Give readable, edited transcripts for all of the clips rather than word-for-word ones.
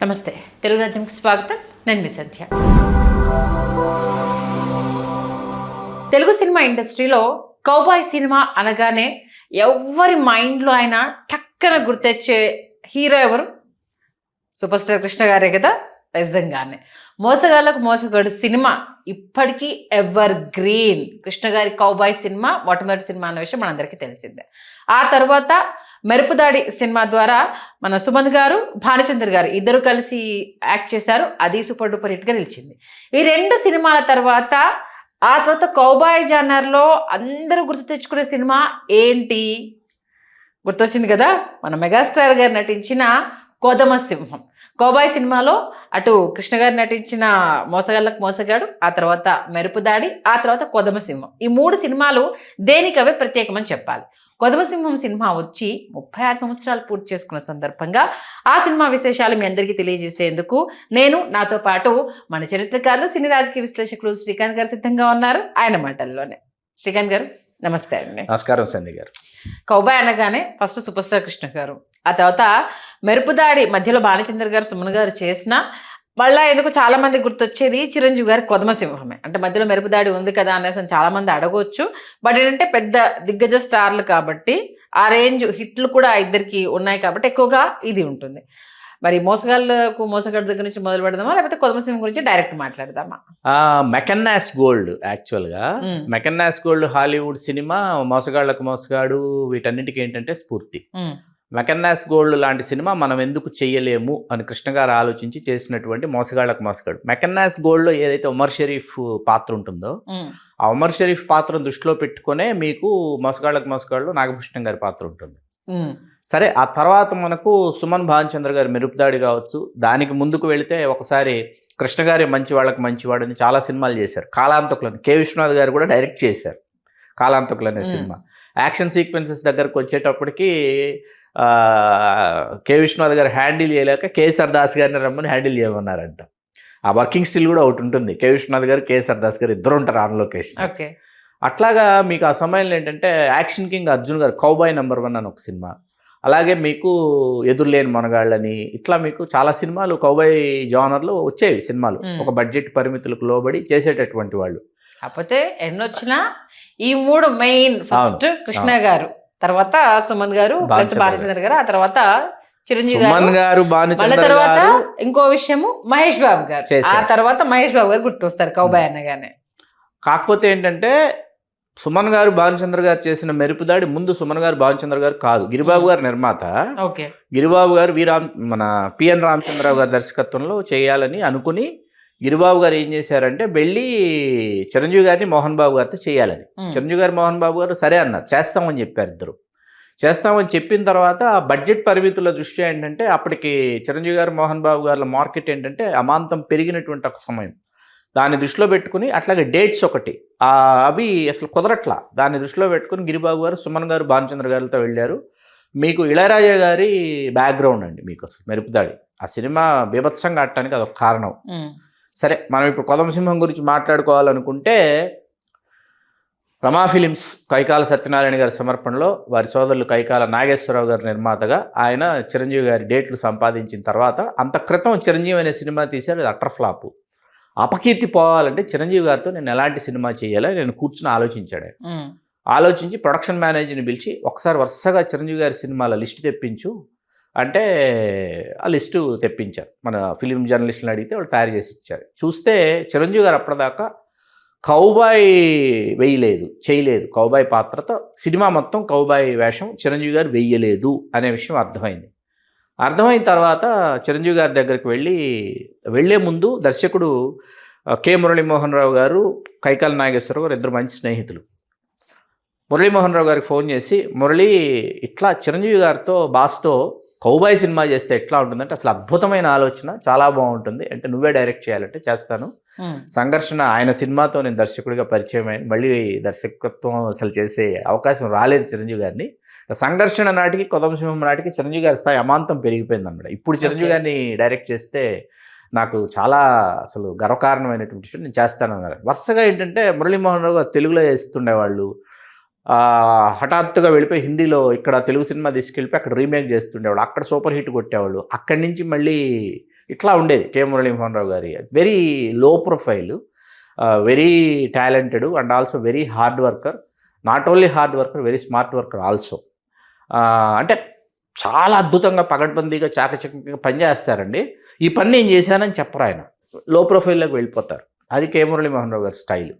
నమస్తే తెలుగు రాజ్యంకి స్వాగతం. నేను మీ సంధ్య. తెలుగు సినిమా ఇండస్ట్రీలో కౌబాయ్ సినిమా అనగానే ఎవరి మైండ్లో అయినా టక్కన గుర్తొచ్చే హీరో ఎవరు? సూపర్ స్టార్ కృష్ణ గారే కదా. నిజంగానే మోసగాళ్ళకు మోసగాడు సినిమా ఇప్పటికీ ఎవర్ గ్రీన్. కృష్ణ గారి కౌబాయ్ సినిమా మొట్టమొదటి సినిమా అన్న విషయం మనందరికీ తెలిసిందే. ఆ తర్వాత మెరుపుదాడి సినిమా ద్వారా మన సుమన్ గారు, భానుచంద్ర గారు ఇద్దరు కలిసి యాక్ట్ చేశారు. అది సూపర్ డూపర్ హిట్గా నిలిచింది. ఈ రెండు సినిమాల తర్వాత ఆ తర్వాత కౌబాయ్ జానర్లో అందరూ గుర్తు తెచ్చుకునే సినిమా ఏంటి? గుర్తొచ్చింది కదా, మన మెగాస్టార్ గారు నటించిన కోదమ సింహం. కౌబాయ్ సినిమాలో అటు కృష్ణ గారు నటించిన మోసగాళ్ళకు మోసగాడు, ఆ తర్వాత మెరుపుదాడి, ఆ తర్వాత కోదమ సింహం. ఈ మూడు సినిమాలు దేనికవే ప్రత్యేకమని చెప్పాలి. కోదమ సింహం సినిమా వచ్చి 36 సంవత్సరాలు పూర్తి చేసుకున్న సందర్భంగా ఆ సినిమా విశేషాలు మీ అందరికీ తెలియజేసేందుకు నేను, నాతో పాటు మన చరిత్రకారులు, సినీ రాజకీయ విశ్లేషకులు శ్రీకాంత్ గారు సిద్ధంగా ఉన్నారు. ఆయన మాటల్లోనే. శ్రీకాంత్ గారు నమస్తే అండి. నమస్కారం సంధ్య గారు. కౌబాయ్ అనగానే ఫస్ట్ సూపర్ స్టార్ కృష్ణ గారు, ఆ తర్వాత మెరుపుదాడి మధ్యలో భానుచంద్ర గారు, సుమన్ గారు చేసిన మళ్ళీ ఎందుకు చాలా మంది గుర్తొచ్చేది చిరంజీవి గారి కొదమ సింహమే. అంటే మధ్యలో మెరుపుదాడి ఉంది కదా అనేసి చాలా మంది అడగవచ్చు. బట్ ఏంటంటే పెద్ద దిగ్గజ స్టార్లు కాబట్టి ఆ రేంజ్ హిట్లు కూడా ఇద్దరికి ఉన్నాయి కాబట్టి ఎక్కువగా ఇది ఉంటుంది. మరి మోసగాళ్ళకు మోసగాడి దగ్గర నుంచి మొదలు పెడదామా, లేకపోతే కొదమ సింహం గురించి డైరెక్ట్ మాట్లాడదామా? మెకన్నాస్ గోల్డ్, యాక్చువల్గా మెకన్నాస్ గోల్డ్ హాలీవుడ్ సినిమా మోసగాళ్లకు మోసగాడు వీటన్నిటికీ ఏంటంటే స్ఫూర్తి. మెకన్నాస్ గోల్డ్ లాంటి సినిమా మనం ఎందుకు చెయ్యలేము అని కృష్ణ గారు ఆలోచించి చేసినటువంటి మోసగాళ్లకు మోసగాడు. మెకన్నాస్ గోల్డ్లో ఏదైతే ఉమర్ షరీఫ్ పాత్ర ఉంటుందో ఆ ఉమర్ షరీఫ్ పాత్రను దృష్టిలో పెట్టుకునే మీకు మోసగాళ్లకు మోసగాళ్ళు నాగభూషణం గారి పాత్ర ఉంటుంది. సరే, ఆ తర్వాత మనకు సుమన్, భానుచంద్ర గారి మెరుపుదాడి కావచ్చు. దానికి ముందుకు వెళితే ఒకసారి కృష్ణ గారి మంచి వాళ్ళకి మంచివాడని చాలా సినిమాలు చేశారు. కాలాంతకులని కె విశ్వనాథ్ గారు కూడా డైరెక్ట్ చేశారు. కాలాంతకులు అనే సినిమా యాక్షన్ సీక్వెన్సెస్ దగ్గరకు వచ్చేటప్పటికి కె విశ్వనాథ్ గారు హ్యాండిల్ చేయలేక కేఎస్ఆర్ దాస్ గారిని రమ్మని హ్యాండిల్ చేయమన్నారంట. ఆ వర్కింగ్ స్టిల్ కూడా ఒకటి ఉంటుంది. కె విశ్వనాథ్ గారు, కేఎస్ఆర్ దాస్ గారు ఇద్దరు ఉంటారు ఆన్ లొకేషన్. అట్లాగా మీకు ఆ సమయంలో ఏంటంటే యాక్షన్ కింగ్ అర్జున్ గారు కౌబాయ్ #1 అని ఒక సినిమా, అలాగే మీకు ఎదురులేని మనగాళ్ళని, ఇట్లా మీకు చాలా సినిమాలు కౌబాయ్ జానర్లో వచ్చేవి సినిమాలు. ఒక బడ్జెట్ పరిమితులకు లోబడి చేసేటటువంటి వాళ్ళు. కాకపోతే ఎన్నొచ్చినా ఈ మూడు మెయిన్. ఫస్ట్ కృష్ణ గారు, తర్వాత సుమన్ గారు, భానుచంద్ర గారు, ఆ తర్వాత చిరంజీవి గారు, తర్వాత ఇంకో విషయము మహేష్ బాబు గారు. ఆ తర్వాత మహేష్ బాబు గారు గుర్తొస్తారు కౌబాయ్ అనగానే. కాకపోతే ఏంటంటే సుమన్ గారు, భానుచంద్ర గారు చేసిన మెరుపుదాడి ముందు సుమన్ గారు, భానుచంద్ర గారు కాదు, గిరిబాబు గారు నిర్మాత. గిరిబాబు గారు మన పిఎన్ రామచంద్రరావు గారి దర్శకత్వంలో చేయాలని అనుకుని గిరిబాబు గారు ఏం చేశారంటే వెళ్ళి చిరంజీవి గారిని మోహన్ బాబు గారితో చేయాలని. చిరంజీవి గారు, మోహన్ బాబు గారు సరే అన్నారు, చేస్తామని చెప్పారు. ఇద్దరు చేస్తామని చెప్పిన తర్వాత బడ్జెట్ పరిమితుల దృష్ట్యా ఏంటంటే అప్పటికి చిరంజీవి గారు, మోహన్ బాబు గారి మార్కెట్ ఏంటంటే అమాంతం పెరిగినటువంటి ఒక సమయం. దాన్ని దృష్టిలో పెట్టుకుని అట్లాగే డేట్స్ ఒకటి అవి అసలు కుదరట్లా. దాన్ని దృష్టిలో పెట్టుకుని గిరిబాబు గారు, సుమన్ గారు, భానుచంద్ర గారితో వెళ్ళారు. మీకు ఇళయరాజా గారి బ్యాక్గ్రౌండ్ అండి మీకు అసలు మెరుపుదాడి. ఆ సినిమా బీభత్సంగా ఆడటానికి అదొక కారణం. సరే, మనం ఇప్పుడు కొదమ సింహం గురించి మాట్లాడుకోవాలనుకుంటే రమా ఫిలిమ్స్ కైకాల సత్యనారాయణ గారి సమర్పణలో వారి సోదరులు కైకాల నాగేశ్వరరావు గారి నిర్మాతగా ఆయన చిరంజీవి గారి డేట్లు సంపాదించిన తర్వాత అంత క్రితం చిరంజీవి అనే సినిమా తీశారు. అది అటర్ ఫ్లాప్. అపకీర్తి పోవాలంటే చిరంజీవి గారితో నేను ఎలాంటి సినిమా చేయాలని నేను కూర్చుని ఆలోచించాడు. ఆలోచించి ప్రొడక్షన్ మేనేజర్ని పిలిచి ఒకసారి వరుసగా చిరంజీవి గారి సినిమాల లిస్ట్ తెప్పించు అంటే ఆ లిస్టు తెప్పించారు. మన ఫిలిం జర్నలిస్టులను అడిగితే వాళ్ళు తయారు చేసి ఇచ్చారు. చూస్తే చిరంజీవి గారు అప్పటిదాకా కౌబాయ్ చేయలేదు. కౌబాయ్ పాత్రతో సినిమా మొత్తం కౌబాయ్ వేషం చిరంజీవి గారు వెయ్యలేదు అనే విషయం అర్థమైన తర్వాత చిరంజీవి గారి దగ్గరికి వెళ్ళే ముందు దర్శకుడు కె మురళీమోహన్ రావు గారు, కైకాల నాగేశ్వరరావు గారు ఇద్దరు మంచి స్నేహితులు. మురళీమోహన్ రావు గారికి ఫోన్ చేసి, మురళి ఇట్లా చిరంజీవి గారితో బాస్తో కౌబాయ్ సినిమా చేస్తే ఎట్లా ఉంటుందంటే అసలు అద్భుతమైన ఆలోచన, చాలా బాగుంటుంది, అంటే నువ్వే డైరెక్ట్ చేయాలంటే చేస్తాను. సంఘర్షణ ఆయన సినిమాతో నేను దర్శకుడిగా పరిచయం అయ్యాను. మళ్ళీ దర్శకత్వం అసలు చేసే అవకాశం రాలేదు చిరంజీవి గారిని. సంఘర్షణ నాటికి, కొదమ సింహం నాటికి చిరంజీవి గారి స్థాయి అమాంతం పెరిగిపోయింది అన్నమాట. ఇప్పుడు చిరంజీవి గారిని డైరెక్ట్ చేస్తే నాకు చాలా అసలు గర్వకారణమైనటువంటి విషయం, నేను చేస్తానన్నారు. వరుసగా ఏంటంటే మురళీమోహన్ రావు గారు తెలుగులో చేస్తుండేవాళ్ళు. హఠాత్తుగా వెళ్ళిపోయి హిందీలో ఇక్కడ తెలుగు సినిమా తీసుకెళ్ళిపోయి అక్కడ రీమేక్ చేస్తుండేవాళ్ళు. అక్కడ సూపర్ హిట్ కొట్టేవాళ్ళు. అక్కడి నుంచి మళ్ళీ ఇట్లా ఉండేది కె మురళీమోహన్ రావు గారి. Very low profile, very talented and also very hard worker. Not only hard worker, very smart worker also. అంటే చాలా అద్భుతంగా పగడ్బందీగా చాకచక్యంగా పనిచేస్తారండి. ఈ పని నేను చేశానని చెప్పరు ఆయన, లో ప్రొఫైల్లోకి వెళ్ళిపోతారు. అది కె మురళీమోహన్ రావు గారి స్టైల్.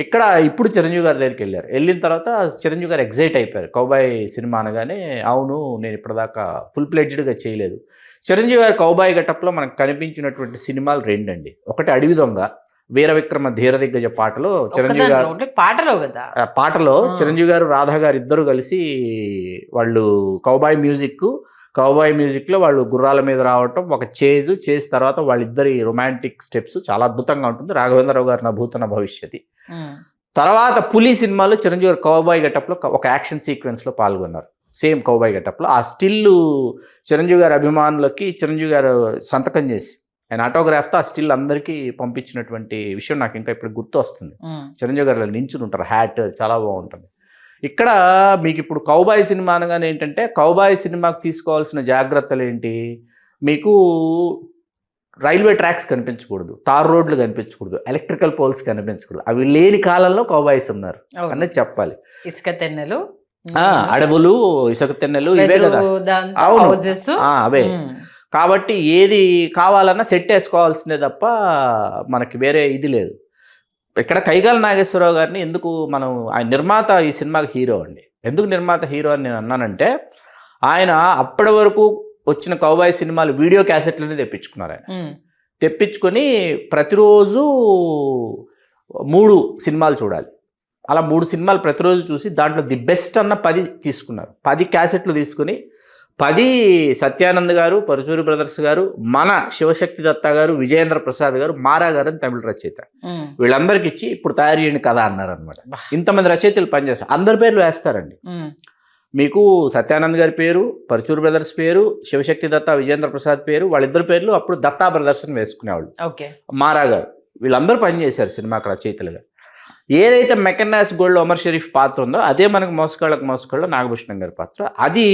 ఇక్కడ ఇప్పుడు చిరంజీవి గారి దగ్గరికి వెళ్ళారు. వెళ్ళిన తర్వాత చిరంజీవి గారు ఎగ్జైట్ అయిపోయారు. కౌబాయ్ సినిమా అనగానే అవును నేను ఇప్పటిదాకా ఫుల్ ప్లెడ్జ్డ్గా చేయలేదు. చిరంజీవి గారి కౌబాయ్ గెటప్లో మనకు కనిపించినటువంటి సినిమాలు రెండండి. ఒకటి అడవి దొంగ, వీర విక్రమ ధీర దిగ్గజ పాటలో చిరంజీవి గారు పాటలో చిరంజీవి గారు రాధా గారు ఇద్దరు కలిసి వాళ్ళు కౌబాయ్ మ్యూజిక్లో వాళ్ళు గుర్రాల మీద రావటం, ఒక చేజ్ తర్వాత వాళ్ళిద్దరి రొమాంటిక్ స్టెప్స్ చాలా అద్భుతంగా ఉంటుంది. రాఘవేంద్రరావు గారు నభూతన భవిష్యతి. తర్వాత పులి సినిమాలో చిరంజీవి గారు కౌబాయ్ గెటప్లో ఒక యాక్షన్ సీక్వెన్స్లో పాల్గొన్నారు. సేమ్ కౌబాయ్ గెటప్లో ఆ స్టిల్ చిరంజీవి గారి అభిమానులకి చిరంజీవి గారు సంతకం చేసి ఆయన ఆటోగ్రాఫ్తో ఆ స్టిల్ అందరికీ పంపించినటువంటి విషయం నాకు ఇంకా ఇప్పుడు గుర్తు వస్తుంది. చిరంజీవి గారు నించుని ఉంటారు, హ్యాట్ చాలా బాగుంటుంది. ఇక్కడ మీకు ఇప్పుడు కౌబాయ్ సినిమా అనగానే ఏంటంటే కౌబాయ్ సినిమాకి తీసుకోవాల్సిన జాగ్రత్తలు ఏంటి, మీకు రైల్వే ట్రాక్స్ కనిపించకూడదు, తార్ రోడ్లు కనిపించకూడదు, ఎలక్ట్రికల్ పోల్స్ కనిపించకూడదు. అవి లేని కాలంలో కౌబాయ్స్ ఉన్నారు అన్నది చెప్పాలి. ఇసుక తెన్నెలు, అడవులు, ఇసుక తెన్నెలు ఇవే కదా. అవును, అవే. కాబట్టి ఏది కావాలన్నా సెట్ వేసుకోవాల్సిందే తప్ప మనకి వేరే ఇది లేదు. ఇక్కడ కైగాల నాగేశ్వరరావు గారిని ఎందుకు మనం, ఆయన నిర్మాత ఈ సినిమాకి హీరో అండి. ఎందుకు నిర్మాత హీరో అని నేను అన్నానంటే ఆయన అప్పటి వరకు వచ్చిన కౌబాయ్ సినిమాలు వీడియో క్యాసెట్లనే తెప్పించుకున్నారు. ఆయన తెప్పించుకొని ప్రతిరోజు 3 సినిమాలు చూడాలి. అలా 3 సినిమాలు ప్రతిరోజు చూసి దాంట్లో ది బెస్ట్ అన్న 10 తీసుకున్నారు. 10 క్యాసెట్లు తీసుకుని 10 సత్యానంద్ గారు, పరుచూరి బ్రదర్స్ గారు, మన శివశక్తి దత్తా గారు, విజయేంద్ర ప్రసాద్ గారు, మారా గారు అని తమిళ రచయిత, వీళ్ళందరికి ఇచ్చి ఇప్పుడు తయారు చేయండి కథ అన్నారు అనమాట. ఇంతమంది రచయితలు పనిచేస్తారు, అందరి పేర్లు వేస్తారండి. మీకు సత్యానంద్ గారి పేరు, పరుచూరి బ్రదర్స్ పేరు, శివశక్తి దత్తా, విజయేంద్ర ప్రసాద్ పేరు, వాళ్ళిద్దరి పేర్లు అప్పుడు దత్తా బ్రదర్స్ అని వేసుకునేవాళ్ళు. మారా గారు, వీళ్ళందరూ పనిచేశారు సినిమాకి రచయితలుగా. ఏదైతే మెకన్నాస్ గోల్డ్ ఒమర్ షరీఫ్ పాత్ర ఉందో అదే మనకు మోసగాళ్ళ నాగభూషణం గారి పాత్ర. అది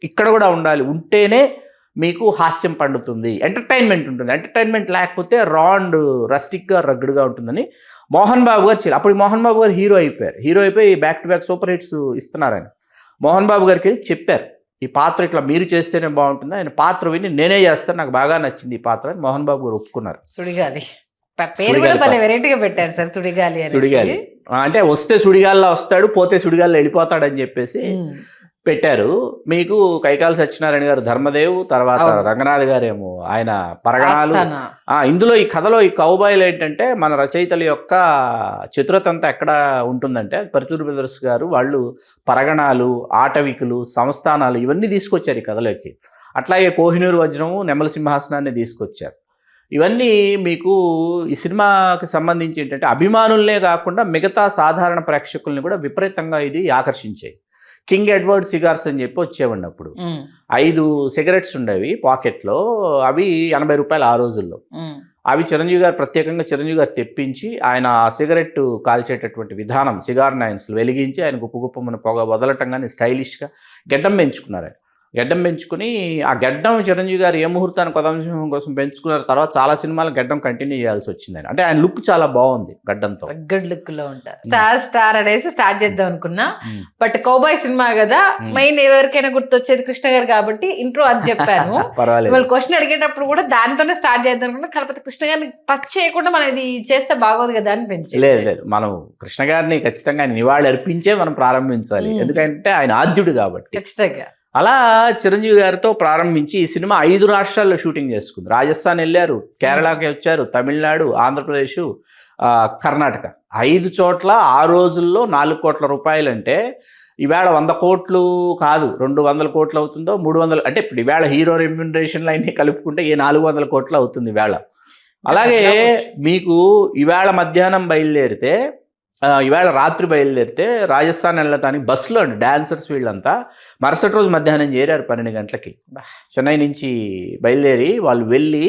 ఇక్కడ కూడా ఉండాలి, ఉంటేనే మీకు హాస్యం పండుతుంది, ఎంటర్టైన్మెంట్ ఉంటుంది. ఎంటర్టైన్మెంట్ లేకపోతే రాండ్ రస్టిక్గా రగ్గుడుగా ఉంటుందని మోహన్ బాబు గారు చేయాలి. అప్పుడు మోహన్ బాబు గారు హీరో అయిపోయి back to back super hits ఇస్తున్నారు. ఆయన మోహన్ బాబు గారికి వెళ్ళి చెప్పారు, ఈ పాత్ర ఇట్లా మీరు చేస్తేనే బాగుంటుంది, ఆయన పాత్ర విని నేనే చేస్తాను, నాకు బాగా నచ్చింది ఈ పాత్ర అని మోహన్ బాబు గారు ఒప్పుకున్నారు. సుడిగాలి అంటే వస్తే సుడిగాల్లో వస్తాడు, పోతే సుడిగాల్లో వెళ్ళిపోతాడు అని చెప్పేసి పెట్టారు. మీకు కైకాల సత్యనారాయణ గారు ధర్మదేవ్, తర్వాత రంగనాథ్ గారేమో ఆయన పరగణాలు. ఇందులో ఈ కథలో ఈ కౌబాయ్లు ఏంటంటే మన రచయితల యొక్క చతురత అంతా ఎక్కడ ఉంటుందంటే పరుచూరి బ్రదర్స్ గారు వాళ్ళు పరగణాలు, ఆటవికులు, సంస్థానాలు ఇవన్నీ తీసుకొచ్చారు ఈ కథలోకి. అట్లాగే కోహినూరు వజ్రము, నెమల సింహాసనాన్ని తీసుకొచ్చారు. ఇవన్నీ మీకు ఈ సినిమాకి సంబంధించి ఏంటంటే అభిమానులనే కాకుండా మిగతా సాధారణ ప్రేక్షకుల్ని కూడా విపరీతంగా ఇది ఆకర్షించాయి. కింగ్ ఎడ్వర్డ్ సిగార్స్ అని చెప్పి వచ్చేవండి అప్పుడు. 5 సిగరెట్స్ ఉండేవి పాకెట్లో, అవి 80 రూపాయలు ఆ రోజుల్లో. అవి ప్రత్యేకంగా చిరంజీవి గారు తెప్పించి ఆయన ఆ సిగరెట్ కాల్చేటటువంటి విధానం, సిగార్ నైన్స్ వెలిగించి ఆయన గుప్పగుప్పమని పొగ వదలటం కానీ స్టైలిష్గా గెడ్డం పెంచుకున్నారు. గెడ్డం పెంచుకుని ఆ గెడ్డం చిరంజీవి గారు ఏ ముహూర్తానికి కొదమసింహం కోసం పెంచుకున్నారు. తర్వాత చాలా సినిమాలు గెడ్డం కంటిన్యూ చేయాల్సి వచ్చింది. అంటే ఆయన లుక్ చాలా బాగుంది గడ్డంతో, గుడ్ లుక్ లో ఉంటారు. స్టార్ అనేసి స్టార్ట్ చేద్దాం అనుకున్నా, బట్ కౌబాయ్ సినిమా కదా, మెయిన్ ఎవరికైనా గుర్తొచ్చేది కృష్ణ గారు కాబట్టి ఇంట్రో అది చెప్పాను. వాళ్ళు క్వశ్చన్ అడిగేటప్పుడు కూడా దానితోనే స్టార్ట్ చేద్దాం అనుకున్నా, కాకపోతే కృష్ణ గారిని టచ్ చేయకుండా మనం ఇది చేస్తే బాగోదు కదా అనిపించింది. లేదు, మనం కృష్ణ గారిని ఖచ్చితంగా నివాళి అర్పించే మనం ప్రారంభించాలి, ఎందుకంటే ఆయన ఆద్యుడు కాబట్టి. ఖచ్చితంగా అలా చిరంజీవి గారితో ప్రారంభించి ఈ సినిమా 5 రాష్ట్రాల్లో షూటింగ్ చేసుకుంది. రాజస్థాన్ వెళ్ళారు, కేరళకి వచ్చారు, తమిళనాడు, ఆంధ్రప్రదేశ్, కర్ణాటక, 5 చోట్ల ఆ రోజుల్లో 4 కోట్ల రూపాయలు. అంటే ఈవేళ 100 కోట్లు కాదు, 200 కోట్లు అవుతుందో, 300, అంటే ఇప్పుడు ఈవేళ హీరో రెమ్యూనరేషన్లు అన్నీ కలుపుకుంటే 400 కోట్లు అవుతుంది ఈవేళ. అలాగే మీకు ఈవేళ మధ్యాహ్నం బయలుదేరితే, ఈవేళ రాత్రి బయలుదేరితే రాజస్థాన్ వెళ్ళటానికి బస్సులో అండి డాన్సర్స్ వీళ్ళంతా మరుసటి రోజు మధ్యాహ్నం చేరారు 12 గంటలకి. చెన్నై నుంచి బయలుదేరి వాళ్ళు వెళ్ళి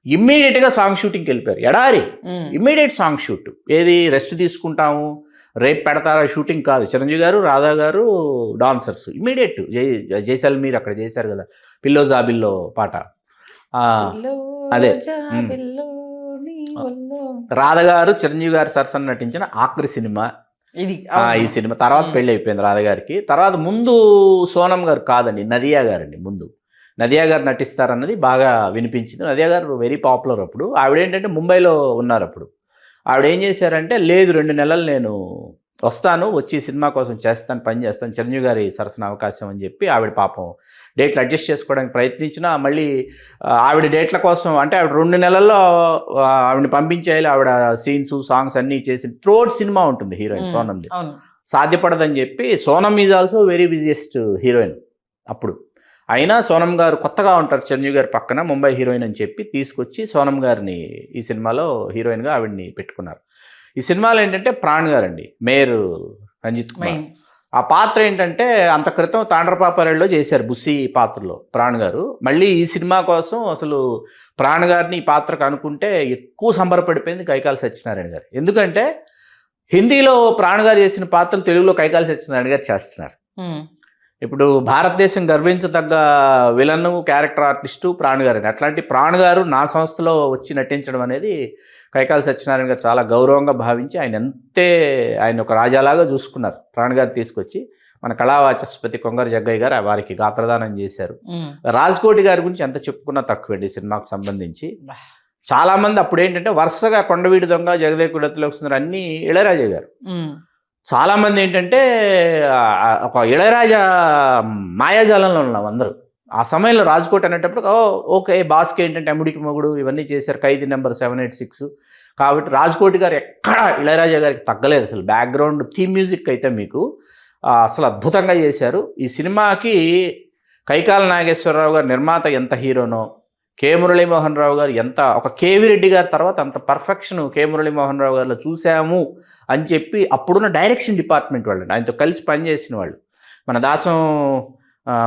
ఇమ్మీడియట్గా సాంగ్ షూటింగ్కి వెళ్ళిపోయారు. ఎడారి ఇమ్మీడియట్ సాంగ్ షూట్. ఏది రెస్ట్ తీసుకుంటాము, రేపు పెడతారా షూటింగ్ కాదు. చిరంజీవి గారు, రాధా గారు డాన్సర్స్ ఇమ్మీడియట్. జైసల్మీర్ అక్కడ చేశారు కదా పిల్లో జాబిల్లో పాట, అదే రాధ గారు చిరంజీవి గారు సరసన నటించిన ఆఖరి సినిమా ఇది ఈ సినిమా. తర్వాత పెళ్లి అయిపోయింది రాధ గారికి. తర్వాత ముందు సోనం గారు కాదండి, నదియా గారండి. ముందు నదియా గారు నటిస్తారన్నది బాగా వినిపించింది. నదియా గారు వెరీ పాపులర్ అప్పుడు. ఆవిడ ఏంటంటే ముంబైలో ఉన్నారు అప్పుడు. ఆవిడ ఏం చేశారంటే, లేదు 2 నెలలు నేను వస్తాను, వచ్చి సినిమా కోసం చేస్తాను, పని చేస్తాను, చిరంజీవి గారి సరసన అవకాశం అని చెప్పి ఆవిడ పాపం డేట్లు అడ్జస్ట్ చేసుకోవడానికి ప్రయత్నించినా మళ్ళీ ఆవిడ డేట్ల కోసం అంటే ఆవిడ 2 నెలల్లో ఆవిడని పంపించేయాలి. ఆవిడ సీన్స్ సాంగ్స్ అన్నీ చేసి త్రోట్ సినిమా ఉంటుంది హీరోయిన్ సోనంది, సాధ్యపడదని చెప్పి. Sonam is also very busiest heroine అప్పుడు. అయినా సోనం గారు కొత్తగా ఉంటారు చిరంజీవి గారి పక్కన, ముంబై హీరోయిన్ అని చెప్పి తీసుకొచ్చి సోనం గారిని ఈ సినిమాలో హీరోయిన్గా ఆవిడని పెట్టుకున్నారు. ఈ సినిమాలో ఏంటంటే ప్రాణ్ గారండి, మేయర్ రంజిత్ కుమార్. ఆ పాత్ర ఏంటంటే అంత క్రితం తాండ్రపాపారెడ్డిలో చేశారు బుస్సీ పాత్రలో ప్రాణ్ గారు. మళ్ళీ ఈ సినిమా కోసం అసలు ప్రాణ్ గారిని ఈ పాత్రకు అనుకుంటే ఎక్కువ సంబరపడిపోయింది కైకాల సత్యనారాయణ గారు. ఎందుకంటే హిందీలో ప్రాణ్ గారు చేసిన పాత్రలు తెలుగులో కైకాల సత్యనారాయణ గారు చేస్తున్నారు. ఇప్పుడు భారతదేశం గర్వించదగ్గ విలన్ క్యారెక్టర్ ఆర్టిస్టు ప్రాణ్ గారు. అట్లాంటి ప్రాణ్ గారు నా సంస్థలో వచ్చి నటించడం అనేది కైకాల సత్యనారాయణ గారు చాలా గౌరవంగా భావించి ఆయన ఒక రాజాలాగా చూసుకున్నారు. ప్రాణ్ గారు తీసుకొచ్చి మన కళావాచస్పతి కొంగర జగ్గయ్య గారు వారికి గాత్రదానం చేశారు. రాజ్కోటి గారి గురించి ఎంత చెప్పుకున్నా తక్కువండి సినిమాకు సంబంధించి. చాలామంది అప్పుడు ఏంటంటే వరుసగా కొండవీడి దొంగ, జగదేకుడు అతిలోక సుందరి అన్నీ ఇళయరాజా గారు. చాలామంది ఏంటంటే ఒక ఇళయరాజా మాయాజాలంలో ఉన్నాం అందరూ. ఆ సమయంలో రాజ్కోట్ అనేటప్పుడు ఓకే బాస్కి ఏంటంటే అమ్ముడికి మొగుడు ఇవన్నీ చేశారు, ఖైదీ నెంబర్ 786. కాబట్టి రాజ్కోట్ గారు ఎక్కడ ఇళయరాజా గారికి తగ్గలేదు అసలు. బ్యాక్గ్రౌండ్ థీమ్ మ్యూజిక్ అయితే మీకు అసలు అద్భుతంగా చేశారు. ఈ సినిమాకి కైకాల నాగేశ్వరరావు గారు నిర్మాత ఎంత హీరోనో, కె మురళీమోహన్ రావు గారు ఎంత, ఒక కేవీ రెడ్డి గారి తర్వాత అంత పర్ఫెక్షన్ కె మురళీమోహన్ రావు గారిలో చూసాము అని చెప్పి అప్పుడున్న డైరెక్షన్ డిపార్ట్మెంట్ వాళ్ళు, ఆయనతో కలిసి పనిచేసిన వాళ్ళు, మన దాసం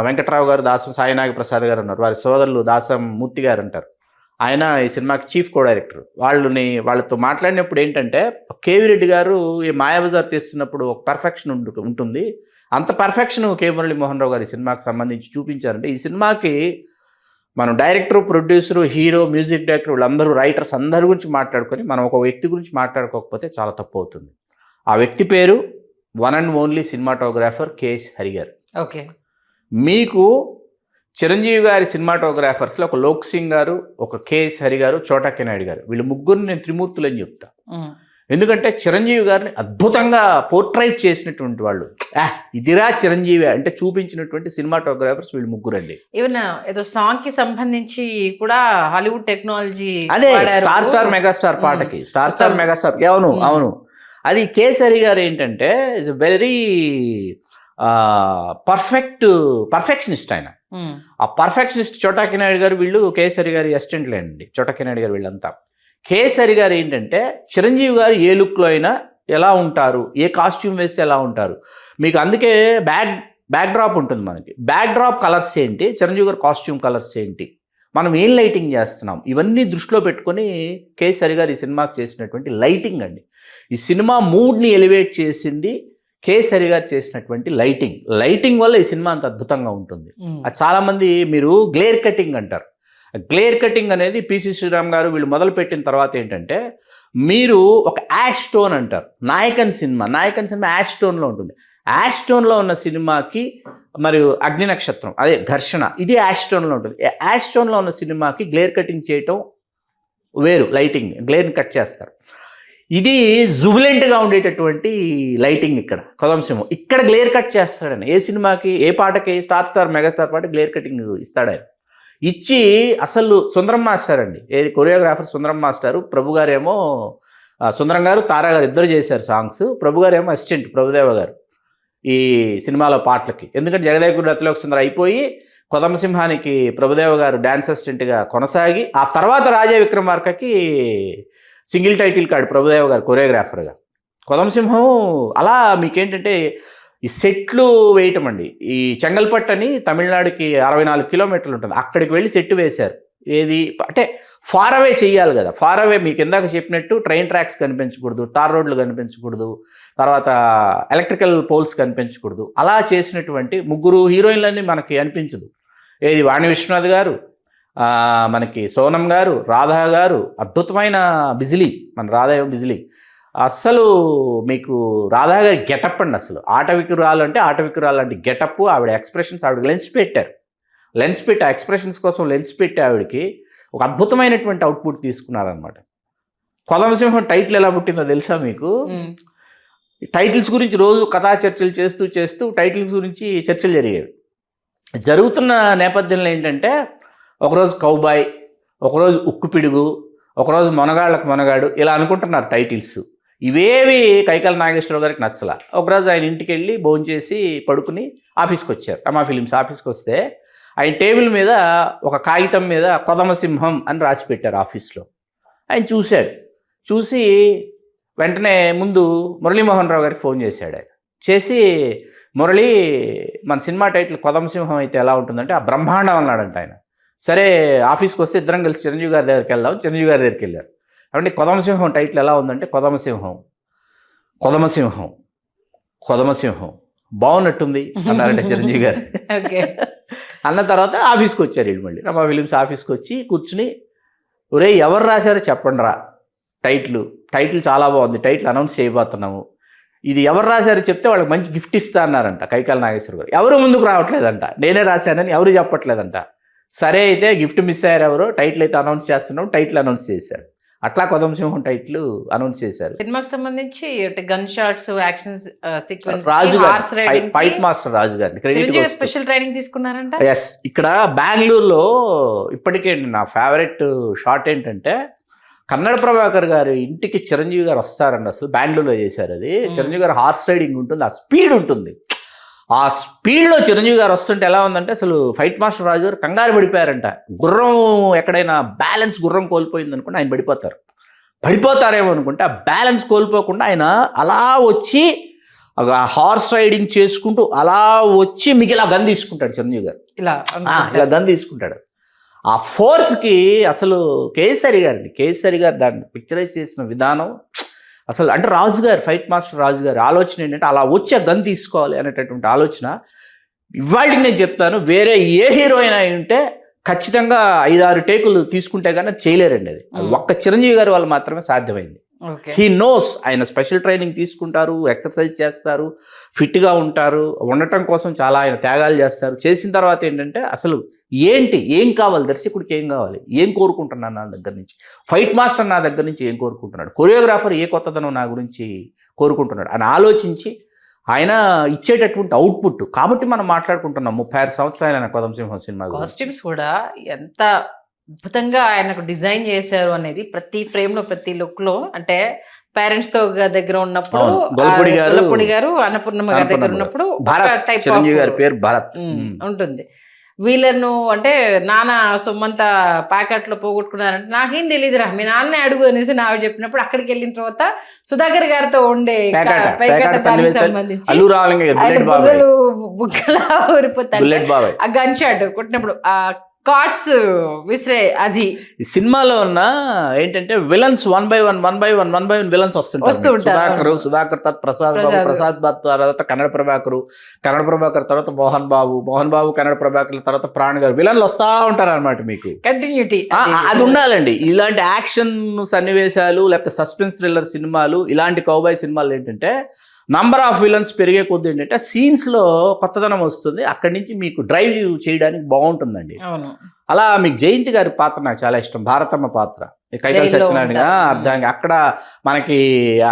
వెంకట్రావు గారు, దాసం సాయినాగ ప్రసాద్ గారు ఉన్నారు, వారి సోదరులు దాసం మూర్తి గారు అంటారు, ఆయన ఈ సినిమాకి చీఫ్ కో డైరెక్టర్. వాళ్ళతో మాట్లాడినప్పుడు ఏంటంటే కేవీ రెడ్డి గారు ఈ మాయాబజార్ తీస్తున్నప్పుడు ఒక పర్ఫెక్షన్ ఉంటుంది, అంత పర్ఫెక్షన్ కె మురళీమోహన్ రావు గారు ఈ సినిమాకి సంబంధించి చూపించారంటే ఈ సినిమాకి మనం director, producer, hero, music director వీళ్ళందరూ రైటర్స్ అందరి గురించి మాట్లాడుకొని మనం ఒక వ్యక్తి గురించి మాట్లాడుకోకపోతే చాలా తప్పు అవుతుంది. ఆ వ్యక్తి పేరు one and only cinematographer KS Hari garu. Okay, మీకు చిరంజీవి గారి సినిమాటోగ్రాఫర్స్లో ఒక లోక్ సింగ్ గారు, ఒక కేఎస్ హరి గారు, చోటా కెనాయుడు గారు, వీళ్ళు ముగ్గురు నేను త్రిమూర్తులు అని చెప్తా. ఎందుకంటే చిరంజీవి గారిని అద్భుతంగా పోర్ట్రైట్ చేసినటువంటి వాళ్ళు, ఇదిరా చిరంజీవి అంటే చూపించినటువంటి సినిమాటోగ్రాఫర్స్ వీళ్ళు ముగ్గురండి. ఈవెన్ ఏదో సాంగ్ కి సంబంధించి కూడా హాలీవుడ్ టెక్నాలజీ, అదే స్టార్ మెగాస్టార్ పాటకి స్టార్ మెగాస్టార్ అవును అది కేసరి గారు ఏంటంటే ఇస్ వెరీ పర్ఫెక్షనిస్ట్. ఆయన ఆ పర్ఫెక్షనిస్ట్ చోటా కెనాయుడు గారు, వీళ్ళు కేసరి గారి అసిస్టెంట్లే అండి. చోటా కెనాయుడు గారు వీళ్ళంతా. కేసరి గారు ఏంటంటే చిరంజీవి గారు ఏ లుక్లో అయినా ఎలా ఉంటారు, ఏ కాస్ట్యూమ్ వేస్తే ఎలా ఉంటారు, మీకు అందుకే బ్యాక్ డ్రాప్ ఉంటుంది. మనకి బ్యాక్ డ్రాప్ కలర్స్ ఏంటి, చిరంజీవి గారు కాస్ట్యూమ్ కలర్స్ ఏంటి, మనం ఏం లైటింగ్ చేస్తున్నాం, ఇవన్నీ దృష్టిలో పెట్టుకొని కేసరి గారు ఈ సినిమాకి చేసినటువంటి లైటింగ్ అండి. ఈ సినిమా మూడ్ని ఎలివేట్ చేసింది కేసరి గారు చేసినటువంటి లైటింగ్ వల్ల ఈ సినిమా అంత అద్భుతంగా ఉంటుంది. అది చాలామంది మీరు గ్లేర్ కటింగ్ అంటారు. గ్లేర్ కటింగ్ అనేది పిసి శ్రీరామ్ గారు వీళ్ళు మొదలుపెట్టిన తర్వాత ఏంటంటే మీరు ఒక యాష్ టోన్ అంటారు. నాయకన్ సినిమా యాష్ టోన్లో ఉంటుంది. యాష్ టోన్లో ఉన్న సినిమాకి మరియు అగ్ని నక్షత్రం అదే ఘర్షణ ఇది యాష్ టోన్లో ఉంటుంది. యాష్ టోన్లో ఉన్న సినిమాకి గ్లేర్ కటింగ్ చేయటం వేరు, లైటింగ్ గ్లేర్ని కట్ చేస్తారు. ఇది జుబిలెంట్గా ఉండేటటువంటి లైటింగ్ ఇక్కడ కొదంసింహం. ఇక్కడ గ్లేర్ కట్ చేస్తాడని ఏ సినిమాకి ఏ పాటకి స్టార్ మెగాస్టార్ పాట గ్లేర్ కటింగ్ ఇస్తాడు ఆయన. ఇచ్చి అసలు సుందరం మాస్టర్ అండి, ఏది కొరియోగ్రాఫర్ సుందరం మాస్టారు, ప్రభు గారేమో సుందరం గారు తారా గారు ఇద్దరు చేశారు సాంగ్స్. ప్రభు గారేమో అసిస్టెంట్ ప్రభుదేవ గారు ఈ సినిమాలో పాటలకి. ఎందుకంటే జగదేకుడు అతిలోక సుందరం అయిపోయి కొదంసింహానికి ప్రభుదేవ గారు డ్యాన్స్ అసిస్టెంట్గా కొనసాగి ఆ తర్వాత రాజా విక్రమార్కకి సింగిల్ టైటిల్ కార్డు ప్రభుదేవ గారు కొరియోగ్రాఫర్గా. కొదంసింహం అలా మీకేంటంటే ఈ సెట్లు వేయటం అండి. ఈ చెంగల్పట్టు అని తమిళనాడుకి 64 కిలోమీటర్లు ఉంటుంది, అక్కడికి వెళ్ళి సెట్ వేశారు. ఏది అంటే ఫార్ అవే చేయాలి కదా, ఫార్ అవే మీకు ఇందాక చెప్పినట్టు ట్రైన్ ట్రాక్స్ కనిపించకూడదు, తార్ రోడ్లు కనిపించకూడదు, తర్వాత ఎలక్ట్రికల్ పోల్స్ కనిపించకూడదు. అలా చేసినటువంటి ముగ్గురు హీరోయిన్లన్నీ మనకి అనిపించదు. ఏది వాణి విశ్వనాథ్ గారు, మనకి సోనం గారు, రాధా గారు, అద్భుతమైన బిజిలీ, మన రాధా బిజిలీ. అస్సలు మీకు రాధా గారి గెటప్ అండి, అసలు ఆటవికురాలు అంటే ఆటవికురాలు అంటే గెటప్, ఆవిడ ఎక్స్ప్రెషన్స్, ఆవిడ లెన్స్ పెట్టారు, లెన్స్ పెట్టి ఆ ఎక్స్ప్రెషన్స్ కోసం లెన్స్ పెట్టి ఆవిడకి ఒక అద్భుతమైనటువంటి అవుట్పుట్ తీసుకున్నారనమాట. కొదమసింహం టైటిల్ ఎలా పుట్టిందో తెలుసా మీకు? టైటిల్స్ గురించి రోజు కథా చర్చలు చేస్తూ టైటిల్స్ గురించి చర్చలు జరిగేవి. జరుగుతున్న నేపథ్యంలో ఏంటంటే ఒకరోజు కౌబాయ్, ఒకరోజు ఉక్కు పిడుగు, ఒకరోజు మొనగాళ్ళకు మొనగాడు, ఇలా అనుకుంటున్నారు టైటిల్స్. ఇవేవి కైకాల నాగేశ్వరరావు గారికి నచ్చలా. ఒకరోజు ఆయన ఇంటికి వెళ్ళి భోంచేసి పడుకుని ఆఫీస్కి వచ్చారు, రమా ఫిలిమ్స్ ఆఫీస్కి వస్తే ఆయన టేబుల్ మీద ఒక కాగితం మీద కొదమసింహం అని రాసి పెట్టారు ఆఫీస్లో. ఆయన చూశాడు, చూసి వెంటనే ముందు మురళీమోహన్ రావు గారికి ఫోన్ చేశాడు. ఆయన చేసి, మురళి మన సినిమా టైటిల్ కొదమసింహం అయితే ఎలా ఉంటుందంటే ఆ బ్రహ్మాండం అన్నాడంట ఆయన. సరే ఆఫీస్కి వస్తే ఇద్దరం కలిసి చిరంజీవి గారి దగ్గరికి వెళ్దాం, చిరంజీవి గారి దగ్గరికి వెళ్ళారు. అంటే కొదమసింహం టైటిల్ ఎలా ఉందంటే కొదమసింహం బాగున్నట్టుంది అన్నారంటే చిరంజీవి గారు. అన్న తర్వాత ఆఫీస్కి వచ్చారు వీళ్ళు, మళ్ళీ రమా ఫిలిమ్స్ ఆఫీస్కి వచ్చి కూర్చుని, ఒరే ఎవరు రాశారో చెప్పండి రా, టైటిల్ చాలా బాగుంది, టైటిల్ అనౌన్స్ చేయబోతున్నాము, ఇది ఎవరు రాశారో చెప్తే వాళ్ళకి మంచి గిఫ్ట్ ఇస్తా అన్నారంట కైకాల నాగేశ్వర గారు. ఎవరు ముందుకు రావట్లేదంట, నేనే రాశానని ఎవరు చెప్పట్లేదంట. సరే అయితే గిఫ్ట్ మిస్ అయ్యారు ఎవరు, టైటిల్ అయితే అనౌన్స్ చేస్తున్నాం, టైటిల్ అనౌన్స్ చేశారు. అట్లా కొదమసింహం టైటిల్ అనౌన్స్ చేశారు. సినిమాకి సంబంధించి గన్ షాట్స్, యాక్షన్ సీక్వెన్స్, రాజు గారు, ఫైట్ మాస్టర్ రాజు గారిని స్పెషల్ ట్రైనింగ్ తీసుకున్నారంట. ఎస్, ఇక్కడ బెంగళూరులో ఇప్పటికే నా ఫేవరెట్ షాట్ ఏంటంటే కన్నడ ప్రభాకర్ గారి ఇంటికి చిరంజీవి గారు వస్తారండి. అసలు బెంగళూరులో చేశారు అది. చిరంజీవి గారు హార్స్ రైడింగ్ ఉంటుంది, ఆ స్పీడ్ ఉంటుంది. ఆ స్పీడ్లో చిరంజీవి గారు వస్తుంటే ఎలా ఉందంటే అసలు ఫైట్ మాస్టర్ రాజు గారు కంగారు పడిపోయారంట. గుర్రం ఎక్కడైనా బ్యాలెన్స్ గుర్రం కోల్పోయింది అనుకుంటే ఆయన పడిపోతారేమో అనుకుంటే ఆ బ్యాలెన్స్ కోల్పోకుండా ఆయన అలా వచ్చి హార్స్ రైడింగ్ చేసుకుంటూ అలా వచ్చి మిగిలిన గన్ తీసుకుంటాడు చిరంజీవి గారు. ఇలా గన్ తీసుకుంటాడు. ఆ ఫోర్స్కి అసలు కేసరి గారు దాన్ని పిక్చరైజ్ చేసిన విధానం అసలు, అంటే రాజు గారు, ఫైట్ మాస్టర్ రాజు గారి ఆలోచన ఏంటంటే అలా వచ్చి ఆ గన్ తీసుకోవాలి అనేటటువంటి ఆలోచన. ఇవాళకి నేను చెప్తాను, వేరే ఏ హీరో అయినా ఉంటే ఖచ్చితంగా 5-6 టేకులు తీసుకుంటే కానీ చేయలేరండి. అది ఒక్క చిరంజీవి గారి వాళ్ళు మాత్రమే సాధ్యమైంది. హీ నోస్, ఆయన స్పెషల్ ట్రైనింగ్ తీసుకుంటారు, ఎక్సర్సైజ్ చేస్తారు, ఫిట్గా ఉంటారు, ఉండటం కోసం చాలా ఆయన త్యాగాలు చేస్తారు. చేసిన తర్వాత ఏంటంటే అసలు ఏం కావాలి, దర్శకుడికి ఏం కావాలి, ఏం కోరుకుంటున్నాను నా దగ్గర నుంచి, ఫైట్ మాస్టర్ నా దగ్గర నుంచి ఏం కోరుకుంటున్నాడు, కొరియోగ్రాఫర్ ఏ కొత్తదనం నా గురించి కోరుకుంటున్నాడు అని ఆలోచించి ఆయన ఇచ్చేటటువంటి అవుట్పుట్. కాబట్టి మనం మాట్లాడుకుంటున్నాం 36 సంవత్సరాలు కొదమసింహం సినిమా. కాస్ట్యూమ్స్ కూడా ఎంత అద్భుతంగా ఆయనకు డిజైన్ చేశారు అనేది ప్రతి ఫ్రేమ్ లో, ప్రతి లుక్ లో. అంటే పేరెంట్స్ తో దగ్గర ఉన్నప్పుడు గొల్లపూడి గారు, అన్నపూర్ణమ్మ గారి దగ్గర ఉన్నప్పుడు పేరు భరత్ ఉంటుంది. వీళ్ళను అంటే నాన్న సొమ్మంతా ప్యాకెట్లో పోగొట్టుకున్నారంటే నాకేం తెలియదురా, మీ నాన్నే అడుగు అనేసి నాకు చెప్పినప్పుడు అక్కడికి వెళ్ళిన తర్వాత సుధాకర్ గారితో ఉండే సంబంధించి బుగ్గలా ఊరిపోతాయి. ఆ గన్ షాట్ కొట్టినప్పుడు ఆ కార్డ్స్ విసిరే అది సినిమాలో ఉన్న ఏంటంటే villains one by one villains వస్తుంటారు. సుధాకర్ తర్వాత ప్రసాద్ బాబు తర్వాత కన్నడ ప్రభాకర్ తర్వాత మోహన్ బాబు కన్నడ ప్రభాకర్ తర్వాత ప్రాణ్ గారు, విలన్లు వస్తా ఉంటారు అనమాట. మీకు కంటిన్యూటీ అది ఉండాలండి. ఇలాంటి యాక్షన్ సన్నివేశాలు లేకపోతే సస్పెన్స్ థ్రిల్లర్ సినిమాలు, ఇలాంటి కౌబాయ్ సినిమాలు ఏంటంటే నంబర్ ఆఫ్ విలన్స్ పెరిగే కొద్ది ఏంటంటే సీన్స్లో కొత్తదనం వస్తుంది, అక్కడి నుంచి మీకు డ్రైవ్ చేయడానికి బాగుంటుందండి. అలా మీకు జయంతి గారి పాత్ర నాకు చాలా ఇష్టం, భారతమ్మ పాత్ర, కైకాల సత్యనారాయణగా అర్థంగా. అక్కడ మనకి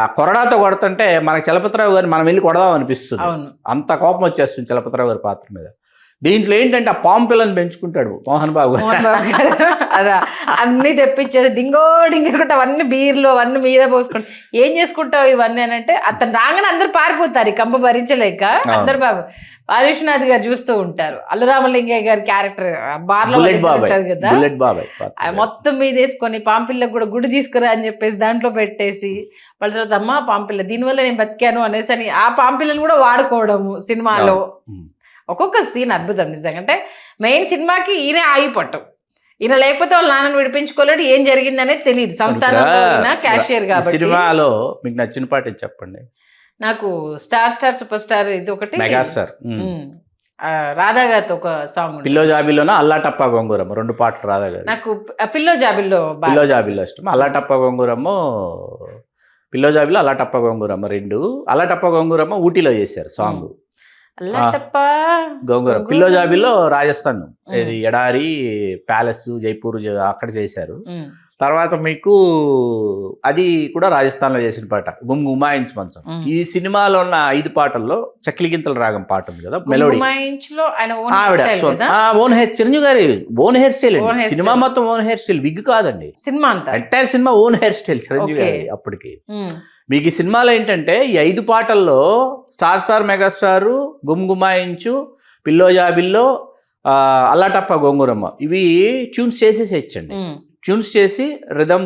ఆ కొరడాతో కొడుతుంటే మనకి చలపతిరావు గారిని మనం వెళ్ళి కొడదాం అనిపిస్తుంది, అంత కోపం వచ్చేస్తుంది చలపతిరావు గారి పాత్ర మీద. దీంట్లో ఏంటంటే ఆ పాము పిల్లని పెంచుకుంటాడు మోహన్ బాబు అదా, అన్ని తెప్పించేది డింగో డింగో అవన్నీ బీర్లు అవన్నీ మీద పోసుకుంటా. ఏం చేసుకుంటావు ఇవన్నీ అని అంటే అతను రాగానే అందరు పారిపోతారు, కంప భరించలేక. అందరు బాబు విశ్వనాథ్ గారు చూస్తూ ఉంటారు, అల్లురామలింగయ్య గారి క్యారెక్టర్ బార్లో ఉంటారు కదా, మొత్తం మీద వేసుకొని పాంపిల్లకు కూడా గుడి తీసుకురా అని చెప్పేసి దాంట్లో పెట్టేసి వాళ్ళ తర్వాత అమ్మ పాంపిల్ల దీనివల్ల నేను బతికాను అనేసి అని ఆ పాంపిల్లని కూడా వాడుకోవడము సినిమాలో. ఒక్కొక్క సీన్ అద్భుతం నిజంగా. అంటే మెయిన్ సినిమాకి ఈయన ఆగిపట్టం, ఈయన లేకపోతే వాళ్ళ నాన్నని విడిపించుకోలేడు, ఏం జరిగింది అనేది తెలియదు. సంస్థానంలో క్యాషియర్ కాబట్టి. సినిమాలో మీకు నచ్చిన పాట చెప్పండి. నాకు స్టార్ సూపర్ స్టార్ ఇది ఒకటి, మెగాస్టార్ రాధా గారితో ఒక సాంగ్ పిల్లో జాబిలోన అల్లాటప్ప గొంగూరమ్మ 2 పాటలు రాధా గారు. నాకు పిల్లో జాబిల్లో పిల్లో జాబిలో ఇష్టం. అల్లాటప్ప గొంగూరమ్మ, పిల్లో జాబిలో అల్లాటప్ప గొంగూరమ్మ 2. అల్లాటప్ప గొంగూరమ్మ ఊటీలో చేశారు సాంగ్. అల్లాటప్ప గోంగూర పిల్లో జాబిలో రాజస్థాన్, ఇది ఎడారి ప్యాలెస్ జైపూర్ అక్కడ చేశారు. తర్వాత మీకు అది కూడా రాజస్థాన్లో చేసిన పాట గుమ్గుమాయించు మంచం. ఈ సినిమాలో ఉన్న 5 పాటల్లో చక్లి గింతల రాగం పాట ఉంది కదా, మెలోడీ. ఆవిడ ఓన్ హెయిర్, చిరంజీవి గారి ఓన్ హెయిర్ స్టైల్ అండి. సినిమా మొత్తం ఓన్ హెయిర్ స్టైల్, విగ్ కాదండి. సినిమా అంతా entire cinema own hair style Chiranjeevi గారి. అప్పటికి మీకు ఈ సినిమాలో ఏంటంటే ఈ 5 పాటల్లో స్టార్ మెగాస్టారు, గుమ్గుమాయించు, పిల్లో జాబిల్లో, అల్లాటప్ప గోంగూరమ్మ ఇవి ట్యూన్స్ చేసేసేయచ్చండి. ట్యూన్స్ చేసి రిథమ్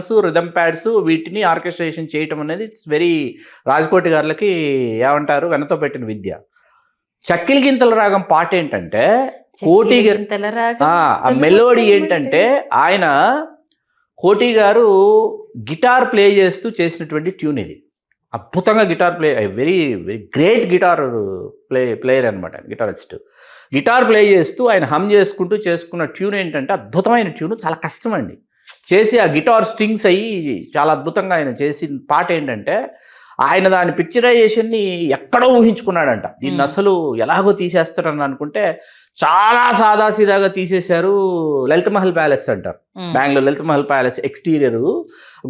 ప్యాడ్స్ వీటిని ఆర్కెస్ట్రేషన్ చేయటం అనేది ఇట్స్ వెరీ రాజకోటి గారులకి ఏమంటారు వెనతో పెట్టిన విద్య. చక్కిలి గింతల రాగం పాట ఏంటంటే కోటి ఆ మెలోడీ ఏంటంటే ఆయన కోటి గారు గిటార్ ప్లే చేస్తూ చేసినటువంటి ట్యూన్ ఇది. అద్భుతంగా guitar play, very very great guitar player అనమాట, గిటారిస్ట్. గిటార్ ప్లే చేస్తూ ఆయన హమ్ చేసుకుంటూ చేసుకున్న ట్యూన్ ఏంటంటే అద్భుతమైన ట్యూన్, చాలా కష్టం అండి చేసి. ఆ గిటార్ స్ట్రింగ్స్ అయ్యి చాలా అద్భుతంగా ఆయన చేసిన పాట ఏంటంటే ఆయన దాని పిక్చరైజేషన్ని ఎక్కడో ఊహించుకున్నాడంట. దీన్ని అసలు ఎలాగో తీసేస్తారని అనుకుంటే చాలా సాదాసీదాగా తీసేశారు. లలిత మహల్ ప్యాలెస్ అంటారు బెంగళూరు, లలిత మహల్ ప్యాలెస్ ఎక్స్టీరియర్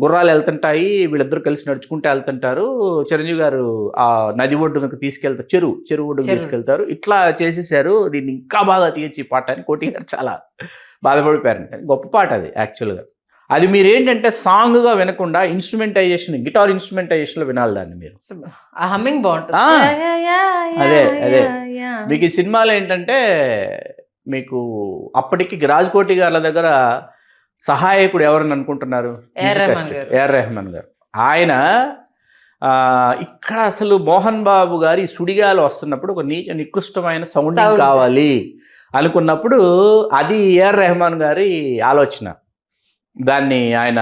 గుర్రాలు వెళ్తుంటాయి, వీళ్ళిద్దరు కలిసి నడుచుకుంటూ వెళ్తుంటారు. చిరంజీవి గారు ఆ నది ఒడ్డునకు తీసుకెళ్తారు, చెరువు ఒడ్డుకు తీసుకెళ్తారు. ఇట్లా చేసేసారు, దీన్ని ఇంకా బాగా తీయచ్చు ఈ పాట అని కోటి గారు చాలా బాధపడిపోయారు. గొప్ప పాట అది యాక్చువల్గా. అది మీరు ఏంటంటే సాంగ్గా వినకుండా ఇన్స్ట్రుమెంటైజేషన్, గిటార్ ఇన్స్ట్రుమెంటైజేషన్లో వినాలి దాన్ని మీరు. హమ్మింగ్ బాగుంటుంది. అదే మీకు ఈ సినిమాలో ఏంటంటే మీకు అప్పటికి రాజ్కోటి గారి దగ్గర సహాయకుడు ఎవరని అనుకుంటున్నారు? ఏఆర్ రెహమాన్ గారు. ఆయన ఇక్కడ అసలు మోహన్ బాబు గారి సుడిగాలు వస్తున్నప్పుడు ఒక నికృష్టమైన సౌండింగ్ కావాలి అనుకున్నప్పుడు అది ఏఆర్ రెహమాన్ గారి ఆలోచన. దాన్ని ఆయన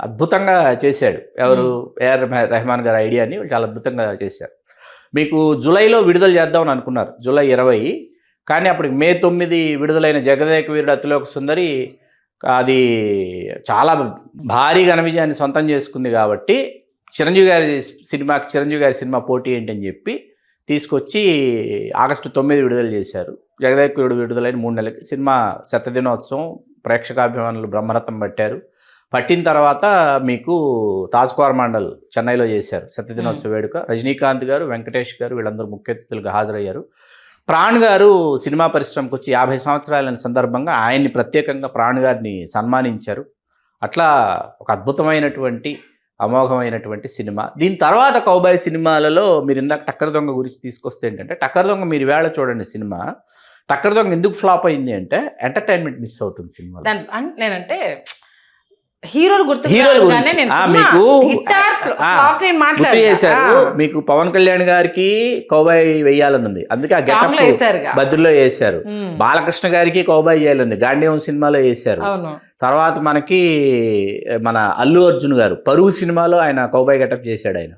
అద్భుతంగా చేశాడు. ఎవరు? ఏఆర్ రెహమాన్ గారి ఐడియాని చాలా అద్భుతంగా చేశారు. మీకు జూలైలో విడుదల చేద్దామని అనుకున్నారు, జూలై 20. కానీ అప్పటికి మే 9 విడుదలైన జగదేక వీరుడు అతిలోక సుందరి అది చాలా భారీ ఘన విజయాన్ని సొంతం చేసుకుంది. కాబట్టి చిరంజీవి గారి సినిమా పోటీ ఏంటని చెప్పి తీసుకొచ్చి ఆగస్టు 9 విడుదల చేశారు. జగదేక వీరుడు విడుదలైన 3 నెలలకి సినిమా శతదినోత్సవం, ప్రేక్షకాభిమానులు బ్రహ్మరథం పట్టారు. పట్టిన తర్వాత మీకు తాజ్కోర్ మండల్ చెన్నైలో చేశారు శతదినోత్సవ వేడుక. రజనీకాంత్ గారు, వెంకటేష్ గారు వీళ్ళందరూ ముఖ్య అతిథులుగా హాజరయ్యారు. ప్రాణ్ గారు సినిమా పరిశ్రమకు వచ్చి 50 సంవత్సరాలైన సందర్భంగా ఆయన్ని ప్రత్యేకంగా ప్రాణ్ గారిని సన్మానించారు. అట్లా ఒక అద్భుతమైనటువంటి అమోఘమైనటువంటి సినిమా. దీని తర్వాత కౌబాయ్ సినిమాలలో మీరు ఇందాక టక్కర దొంగ గురించి తీసుకొస్తే ఏంటంటే టక్కర దొంగ మీరు వేళ చూడండి సినిమా. టక్కర దొంగ ఎందుకు ఫ్లాప్ అయింది అంటే ఎంటర్టైన్మెంట్ మిస్ అవుతుంది సినిమా. నేనంటే హీరోలు గుర్తు చేశారు. మీకు పవన్ కళ్యాణ్ గారికి కౌబాయ్ వేయాలనుంది, అందుకే ఆ గెటప్ బద్రిలో వేశారు. బాలకృష్ణ గారికి కౌబాయ్ చేయాలంది, గాంధీవం సినిమాలో వేశారు. తర్వాత మనకి మన అల్లు అర్జున్ గారు పరువు సినిమాలో ఆయన కౌబాయ్ గెటప్ చేశాడు. ఆయన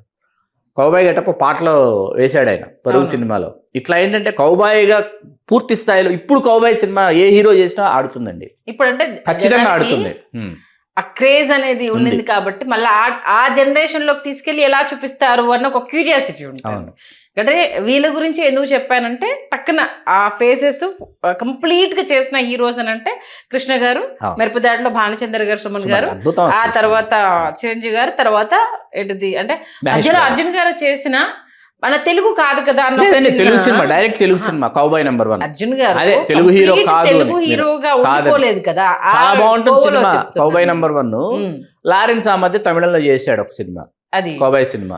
కౌబాయ్ గెటప్ పాటలో వేశాడు ఆయన పరువు సినిమాలో. ఇట్లా ఏంటంటే కౌబాయ్గా పూర్తి స్థాయిలో ఇప్పుడు కౌబాయ్ సినిమా ఏ హీరో చేసినా ఆడుతుందండి, ఇప్పుడు అంటే ఖచ్చితంగా ఆడుతుంది. ఆ క్రేజ్ అనేది ఉండింది కాబట్టి మళ్ళీ ఆ జనరేషన్ లోకి తీసుకెళ్లి ఎలా చూపిస్తారు అన్న ఒక క్యూరియాసిటీ ఉంటుంది. అంటే వీళ్ళ గురించి ఎందుకు చెప్పానంటే పక్కన ఆ ఫేసెస్ కంప్లీట్ గా చేసిన హీరోస్ అని అంటే కృష్ణ గారు, మెరుపుదాడిలో భానుచంద్ర గారు, సుమన్ గారు, ఆ తర్వాత చిరంజీవి గారు, తర్వాత ఏంటిది అంటే మధ్యలో అర్జున్ గారు చేసిన మన తెలుగు కాదు కదా Telugu cinema, direct Telugu cinema cowboy number 1. Arjun గారు అదే తెలుగు హీరో కాదు, తెలుగు హీరోగా ఉండిపోలేదు కదా. చాలా బాగుంటుంది సినిమా కౌబాయ్ నంబర్ 1. లారెన్స్ ఆ మధ్య తమిళంలో చేశాడు ఒక సినిమా, అది కౌబాయ్ సినిమా.